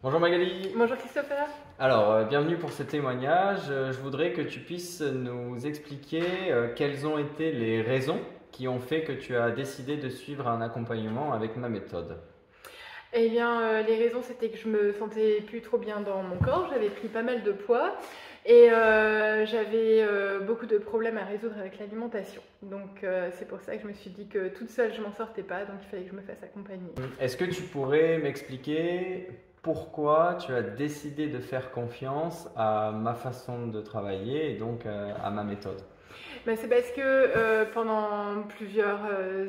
Bonjour Magali. Bonjour Christopher. Alors, bienvenue pour ce témoignage. Je voudrais que tu puisses nous expliquer quelles ont été les raisons qui ont fait que tu as décidé de suivre un accompagnement avec ma méthode. Eh bien, les raisons, c'était que je me sentais plus trop bien dans mon corps, j'avais pris pas mal de poids et j'avais beaucoup de problèmes à résoudre avec l'alimentation. Donc, c'est pour ça que je me suis dit que toute seule, je m'en sortais pas, donc il fallait que je me fasse accompagner. Est-ce que tu pourrais m'expliquer pourquoi tu as décidé de faire confiance à ma façon de travailler et donc à ma méthode? Ben, c'est parce que pendant plusieurs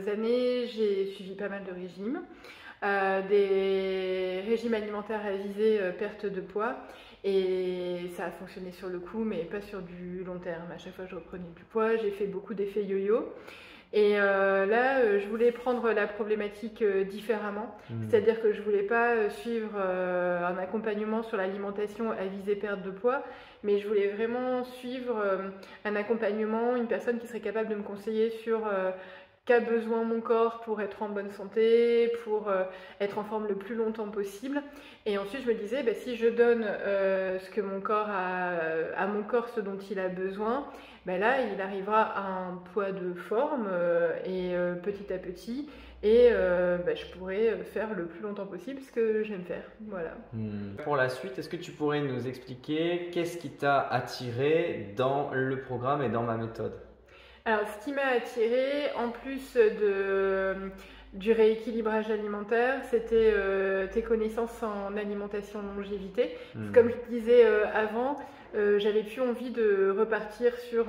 années, j'ai suivi pas mal de régimes. Des régimes alimentaires à viser perte de poids et ça a fonctionné sur le coup mais pas sur du long terme. À chaque fois je reprenais du poids, j'ai fait beaucoup d'effets yo-yo et là je voulais prendre la problématique différemment, c'est-à-dire que je voulais pas suivre un accompagnement sur l'alimentation à viser perte de poids, mais je voulais vraiment suivre un accompagnement, une personne qui serait capable de me conseiller sur qu'a besoin mon corps pour être en bonne santé, pour être en forme le plus longtemps possible. Et ensuite, je me disais, bah, si je donne ce que mon corps à mon corps, ce dont il a besoin, bah, là, il arrivera à un poids de forme et petit à petit, et bah, je pourrai faire le plus longtemps possible ce que j'aime faire. Voilà. Pour la suite, est-ce que tu pourrais nous expliquer qu'est-ce qui t'a attiré dans le programme et dans ma méthode? Alors, ce qui m'a attirée, en plus du rééquilibrage alimentaire, c'était tes connaissances en alimentation longévité. Comme je te disais avant, j'avais plus envie de repartir sur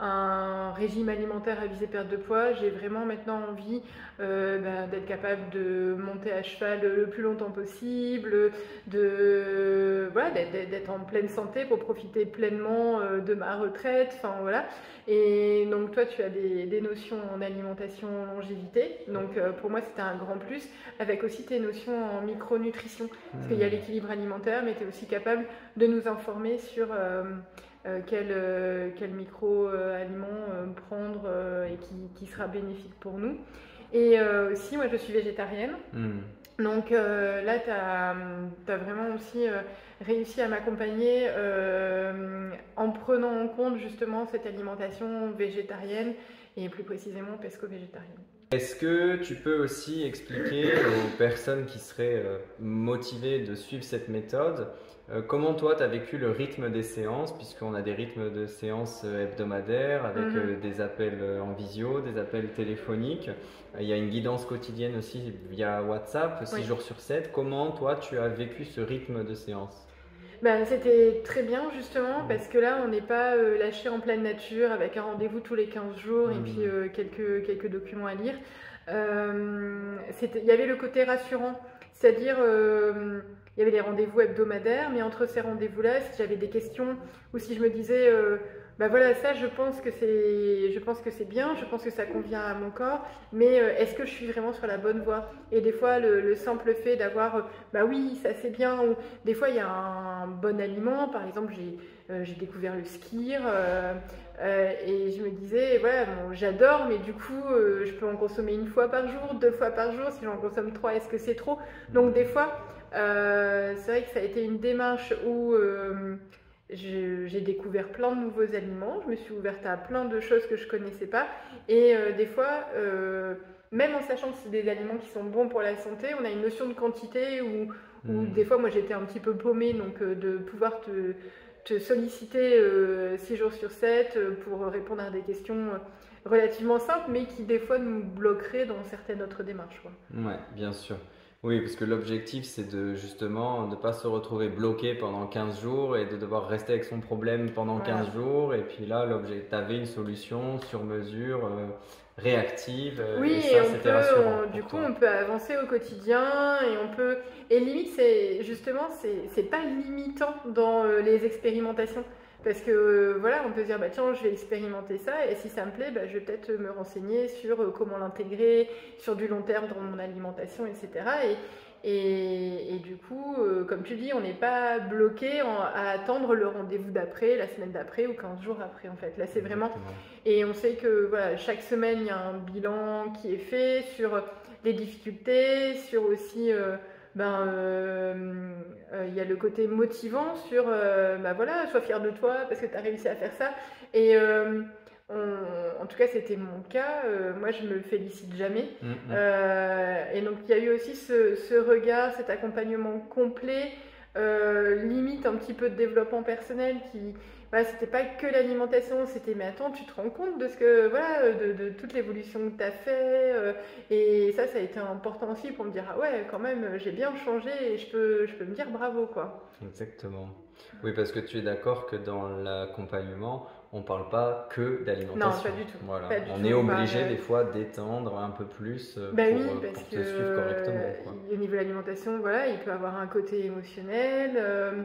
un régime alimentaire à visée perte de poids. J'ai vraiment maintenant envie d'être capable de monter à cheval le plus longtemps possible, voilà, d'être en pleine santé pour profiter pleinement de ma retraite. Enfin, voilà. Et donc toi tu as des notions en alimentation longévité, donc pour moi c'était un grand plus, avec aussi tes notions en micronutrition, parce qu'il y a l'équilibre alimentaire, mais tu es aussi capable de nous informer sur quel micro-aliment prendre et qui sera bénéfique pour nous. Et aussi moi je suis végétarienne. Donc là, tu as vraiment aussi réussi à m'accompagner en prenant en compte justement cette alimentation végétarienne et plus précisément pesco-végétarienne. Est-ce que tu peux aussi expliquer aux personnes qui seraient motivées de suivre cette méthode comment toi tu as vécu le rythme des séances, puisqu'on a des rythmes de séances hebdomadaires avec des appels en visio, des appels téléphoniques. Il y a une guidance quotidienne aussi via WhatsApp, 6 jours sur 7. Comment toi tu as vécu ce rythme de séance? Ben, c'était très bien justement parce que là on n'est pas lâché en pleine nature avec un rendez-vous tous les 15 jours et puis quelques documents à lire. Il y avait le côté rassurant, c'est-à-dire il y avait les rendez-vous hebdomadaires, mais entre ces rendez-vous-là, si j'avais des questions ou si je me disais bah voilà, ça je pense que c'est bien, je pense que ça convient à mon corps, mais est-ce que je suis vraiment sur la bonne voie? Et des fois le simple fait d'avoir bah oui, ça c'est bien, ou des fois il y a un bon aliment, par exemple j'ai découvert le skyr et je me disais voilà, bon, j'adore, mais du coup je peux en consommer une fois par jour, 2 fois par jour, si j'en consomme 3, est-ce que c'est trop? Donc des fois c'est vrai que ça a été une démarche où j'ai découvert plein de nouveaux aliments, je me suis ouverte à plein de choses que je connaissais pas, et des fois même en sachant que c'est des aliments qui sont bons pour la santé, on a une notion de quantité où des fois moi j'étais un petit peu paumée, donc de pouvoir te solliciter 6 jours sur 7 pour répondre à des questions relativement simples, mais qui des fois nous bloqueraient dans certaines autres démarches, quoi. Ouais, bien sûr. Oui, parce que l'objectif, c'est de justement ne pas se retrouver bloqué pendant 15 jours et de devoir rester avec son problème pendant 15 jours. Et puis là, tu avais une solution sur mesure, réactive. Oui, et ça, c'était rassurant. du coup, on peut avancer au quotidien et on peut. Et limite, c'est justement, c'est pas limitant dans les expérimentations. Parce que voilà, on peut se dire, bah tiens, je vais expérimenter ça, et si ça me plaît, bah, je vais peut-être me renseigner sur comment l'intégrer sur du long terme dans mon alimentation, etc. Et du coup, comme tu dis, on n'est pas bloqué à attendre le rendez-vous d'après, la semaine d'après ou 15 jours après, en fait. Là, c'est vraiment. Et on sait que voilà, chaque semaine, il y a un bilan qui est fait sur les difficultés, sur aussi y a le côté motivant sur, bah voilà, sois fier de toi parce que tu as réussi à faire ça. Et en tout cas, c'était mon cas. Moi, je me félicite jamais. Et donc, il y a eu aussi ce regard, cet accompagnement complet, limite un petit peu de développement personnel qui, voilà, c'était pas que l'alimentation, c'était mais attends, tu te rends compte de ce que, voilà, de toute l'évolution que tu as fait. Et ça a été important aussi pour me dire, ah ouais, quand même, j'ai bien changé et je peux me dire bravo, quoi. Exactement. Oui, parce que tu es d'accord que dans l'accompagnement, on ne parle pas que d'alimentation. Non, pas du tout. Voilà. Pas du on tout, est on obligé parle- des fois d'étendre un peu plus Bah pour, oui, pour parce te que suivre correctement, quoi. au niveau de l'alimentation, voilà, il peut avoir un côté émotionnel.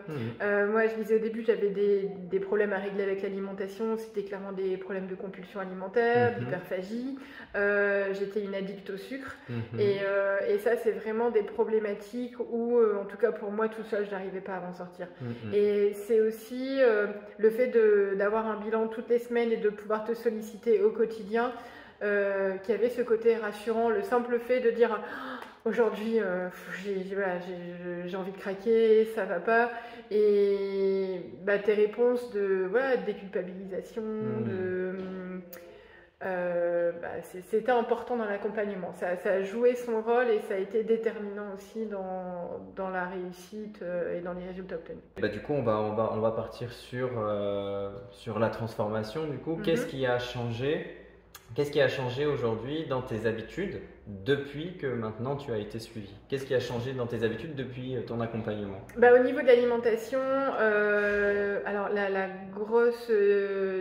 Mhm. Moi, je disais au début, j'avais des problèmes à régler avec l'alimentation. C'était clairement des problèmes de compulsion alimentaire, d'hyperphagie. J'étais une addict au sucre. Mhm. Et ça, c'est vraiment des problématiques où, en tout cas pour moi, tout seul, je n'arrivais pas à m'en sortir. Mhm. Et c'est aussi le fait d'avoir un bilan toutes les semaines et de pouvoir te solliciter au quotidien, qui avait ce côté rassurant. Le simple fait de dire aujourd'hui, j'ai envie de craquer, ça va pas. Et bah, tes réponses de déculpabilisation, c'était important dans l'accompagnement. Ça a joué son rôle et ça a été déterminant aussi dans la réussite et dans les résultats obtenus. Bah, du coup, on va partir sur la transformation. Du coup, qu'est-ce qui a changé? Qu'est-ce qui a changé aujourd'hui dans tes habitudes depuis que maintenant tu as été suivi? Qu'est-ce qui a changé dans tes habitudes depuis ton accompagnement? Bah, au niveau de l'alimentation, alors la grosse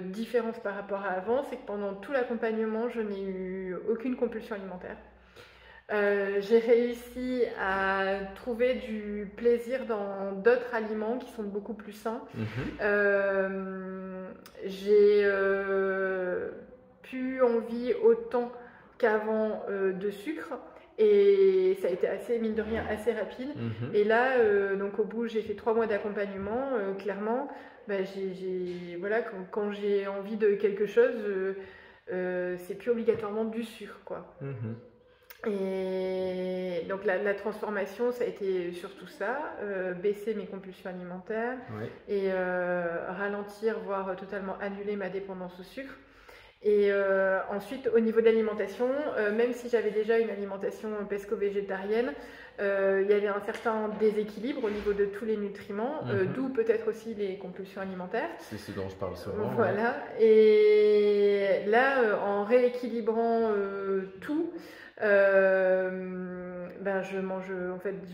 différence par rapport à avant, c'est que pendant tout l'accompagnement, je n'ai eu aucune compulsion alimentaire. J'ai réussi à trouver du plaisir dans d'autres aliments qui sont beaucoup plus sains. J'ai plus envie autant qu'avant de sucre. Et ça a été assez, mine de rien, assez rapide. Et là, donc au bout, j'ai fait 3 mois d'accompagnement. Clairement, bah, voilà, quand j'ai envie de quelque chose, c'est plus obligatoirement du sucre, quoi. Et donc la transformation, ça a été surtout ça, baisser mes compulsions alimentaires et ralentir, voire totalement annuler ma dépendance au sucre. Et ensuite, au niveau de l'alimentation, même si j'avais déjà une alimentation pesco-végétarienne, il y avait un certain déséquilibre au niveau de tous les nutriments, d'où peut-être aussi les compulsions alimentaires. C'est ce dont je parle souvent. Voilà. Et là, en rééquilibrant tout, je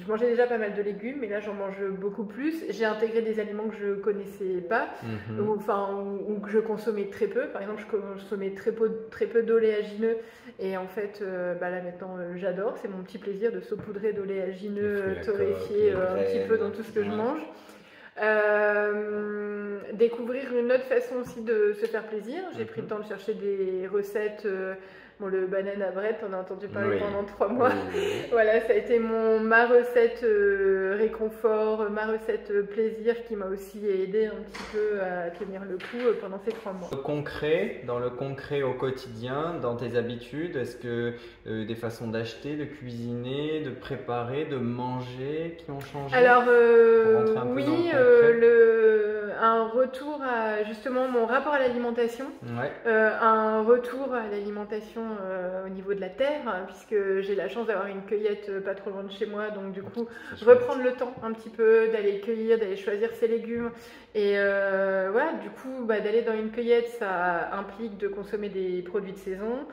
mangeais déjà pas mal de légumes, mais là j'en mange beaucoup plus. J'ai intégré des aliments que je connaissais pas, ou que je consommais très peu. Par exemple, je consommais très peu d'oléagineux, et en fait, là maintenant j'adore. C'est mon petit plaisir de saupoudrer d'oléagineux torréfiés un petit peu dans tout ce que je mange. Découvrir une autre façon aussi de se faire plaisir. J'ai pris le temps de chercher des recettes. Le banana bread, on a entendu parler pendant 3 mois. Voilà, ça a été ma recette réconfort, ma recette plaisir qui m'a aussi aidé un petit peu à tenir le coup pendant ces 3 mois. Dans le concret au quotidien, dans tes habitudes, est-ce que des façons d'acheter, de cuisiner, de préparer, de manger qui ont changé? Alors oui, un retour à justement mon rapport à l'alimentation, un retour à l'alimentation au niveau de la terre, puisque j'ai la chance d'avoir une cueillette pas trop loin de chez moi, donc du coup reprendre le temps un petit peu d'aller cueillir, d'aller choisir ses légumes, et voilà, du coup d'aller dans une cueillette, ça implique de consommer des produits de saison.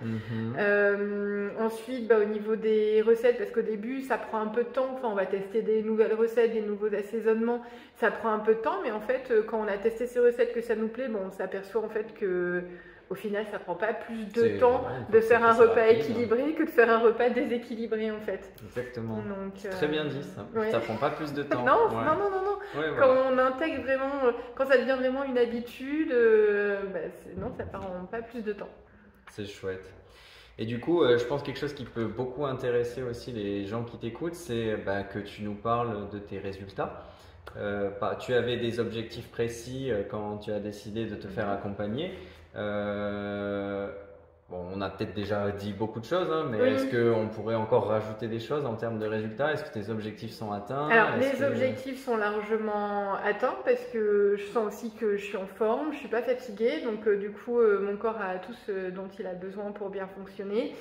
Ensuite, au niveau des recettes, parce qu'au début ça prend un peu de temps, on va tester des nouvelles recettes, des nouveaux assaisonnements, ça prend un peu de temps, mais en fait quand on a testé ces recettes, que ça nous plaît, on s'aperçoit en fait que au final ça prend pas plus de temps de faire un repas équilibré que de faire un repas déséquilibré en fait. Exactement. Donc, très bien dit ça. Ça prend pas plus de temps. Non. Quand on intègre vraiment, quand ça devient vraiment une habitude, non, ça prend pas plus de temps. C'est chouette. Et du coup, je pense quelque chose qui peut beaucoup intéresser aussi les gens qui t'écoutent, c'est que tu nous parles de tes résultats. Tu avais des objectifs précis quand tu as décidé de te faire accompagner. Bon, on a peut-être déjà dit beaucoup de choses, hein, mais Oui. est-ce qu'on pourrait encore rajouter des choses en termes de résultats? Est-ce que tes objectifs sont atteints? Alors, Est-ce les que... objectifs sont largement atteints parce que je sens aussi que je suis en forme, je suis pas fatiguée, donc du coup, mon corps a tout ce dont il a besoin pour bien fonctionner.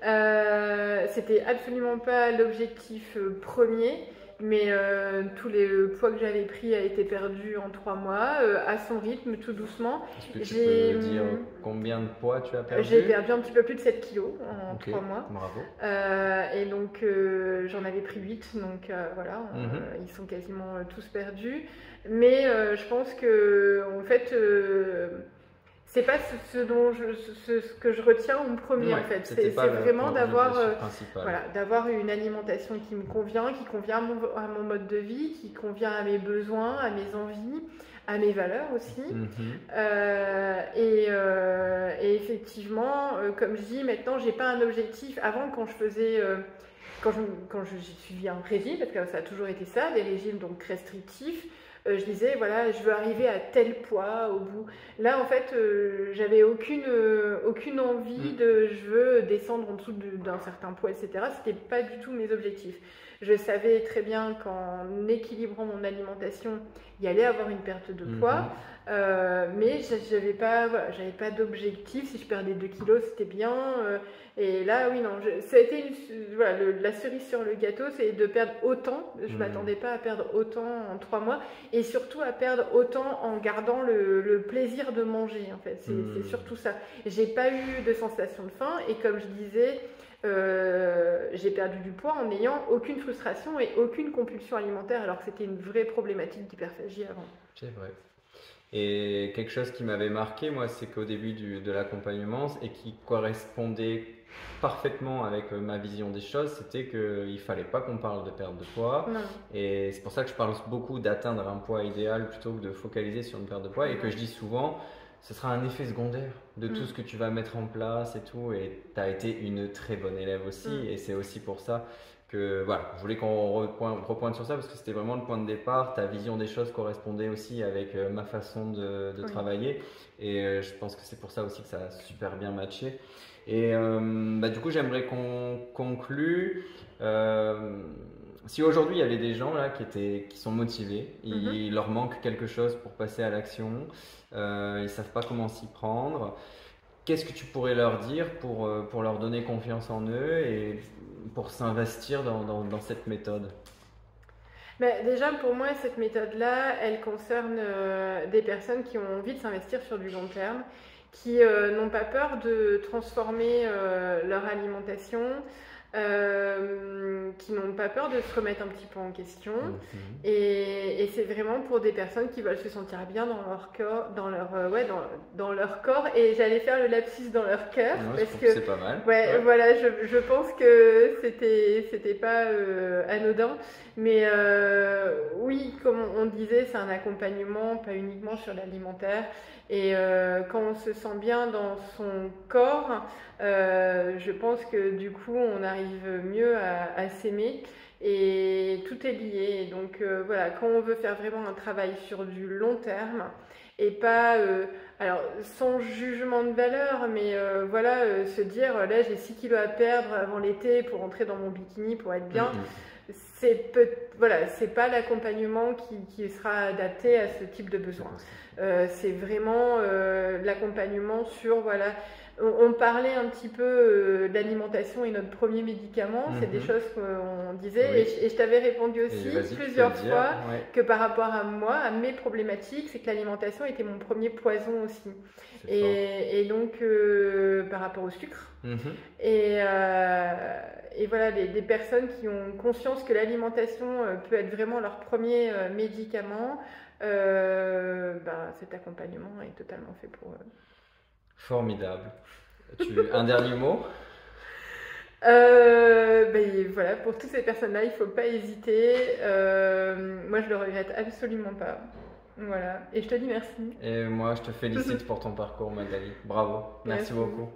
C'était absolument pas l'objectif premier, mais tous les poids que j'avais pris a été perdu en 3 mois, à son rythme, tout doucement. Est-ce que tu J'ai peux dire combien de poids tu as perdu? j'ai perdu un petit peu plus de 7 kilos en Ok, 3 mois. bravo. Et donc j'en avais pris 8, donc voilà, ils sont quasiment tous perdus. Mais je pense que en fait, c'est pas ce que je retiens en premier Ouais, en fait. c'était C'est pas vraiment d'avoir l'objectif principal. voilà, d'avoir une alimentation qui me convient, qui convient à mon mode de vie, qui convient à mes besoins, à mes envies, à mes valeurs aussi. Et effectivement, comme je dis, maintenant, j'ai pas un objectif. Avant, quand je faisais, j'ai suivi un régime, parce que ça a toujours été ça, des régimes donc restrictifs, je disais, voilà, je veux arriver à tel poids au bout. Là, en fait, j'avais aucune envie de, je veux descendre en dessous d'un certain poids, etc. C'était pas du tout mes objectifs. Je savais très bien qu'en équilibrant mon alimentation, il y allait avoir une perte de poids, mais j'avais pas, voilà, j'avais pas d'objectif. Si je perdais 2 kilos, c'était bien. Et là, oui, non, ça a été voilà, la cerise sur le gâteau, c'est de perdre autant. Je m'attendais pas à perdre autant en 3 mois, et surtout à perdre autant en gardant le plaisir de manger. En fait, c'est surtout ça. J'ai pas eu de sensation de faim, et comme je disais, j'ai perdu du poids en n'ayant aucune frustration et aucune compulsion alimentaire, alors que c'était une vraie problématique d'hyperphagie avant. C'est vrai. Et quelque chose qui m'avait marqué, moi, c'est qu'au début de l'accompagnement, et qui correspondait parfaitement avec ma vision des choses, c'était qu'il ne fallait pas qu'on parle de perte de poids. Non. Et c'est pour ça que je parle beaucoup d'atteindre un poids idéal plutôt que de focaliser sur une perte de poids. Et que je dis souvent, ce sera un effet secondaire de tout ce que tu vas mettre en place et tout. Et tu as été une très bonne élève aussi. Et c'est aussi pour ça que voilà, je voulais qu'on repointe sur ça parce que c'était vraiment le point de départ. Ta vision des choses correspondait aussi avec ma façon de travailler. Et je pense que c'est pour ça aussi que ça a super bien matché. Et du coup, j'aimerais qu'on conclue. Si aujourd'hui il y avait des gens là qui sont motivés, il leur manque quelque chose pour passer à l'action, ils savent pas comment s'y prendre, qu'est-ce que tu pourrais leur dire pour leur donner confiance en eux et pour s'investir dans cette méthode? Mais déjà, pour moi, cette méthode-là, elle concerne des personnes qui ont envie de s'investir sur du long terme, qui n'ont pas peur de transformer leur alimentation, qui n'ont pas peur de se remettre un petit peu en question. Et c'est vraiment pour des personnes qui veulent se sentir bien dans leur corps, dans leur corps. Et j'allais faire le lapsus dans leur cœur, parce que c'est pas mal. Voilà, je pense que c'était pas anodin. Mais oui, comme on disait, c'est un accompagnement, pas uniquement sur l'alimentaire. Et quand on se sent bien dans son corps, je pense que du coup, on arrive mieux à s'aimer. Et tout est lié. Donc voilà, quand on veut faire vraiment un travail sur du long terme, et pas, alors sans jugement de valeur, mais voilà, se dire, là j'ai 6 kilos à perdre avant l'été pour entrer dans mon bikini, pour être bien. Voilà, c'est pas l'accompagnement qui sera adapté à ce type de besoin. C'est vraiment l'accompagnement sur, voilà, on parlait un petit peu d'alimentation et notre premier médicament, c'est des choses qu'on disait, et je t'avais répondu aussi plusieurs fois que par rapport à moi, à mes problématiques, c'est que l'alimentation était mon premier poison aussi. Et donc par rapport au sucre. Et voilà, des personnes qui ont conscience que l'alimentation peut être vraiment leur premier médicament, cet accompagnement est totalement fait pour eux. Formidable. Un dernier mot? Voilà, pour toutes ces personnes-là, il ne faut pas hésiter. Moi, je le regrette absolument pas. Voilà. Et je te dis merci. Et moi, je te félicite pour ton parcours, Magali. Bravo. Merci beaucoup.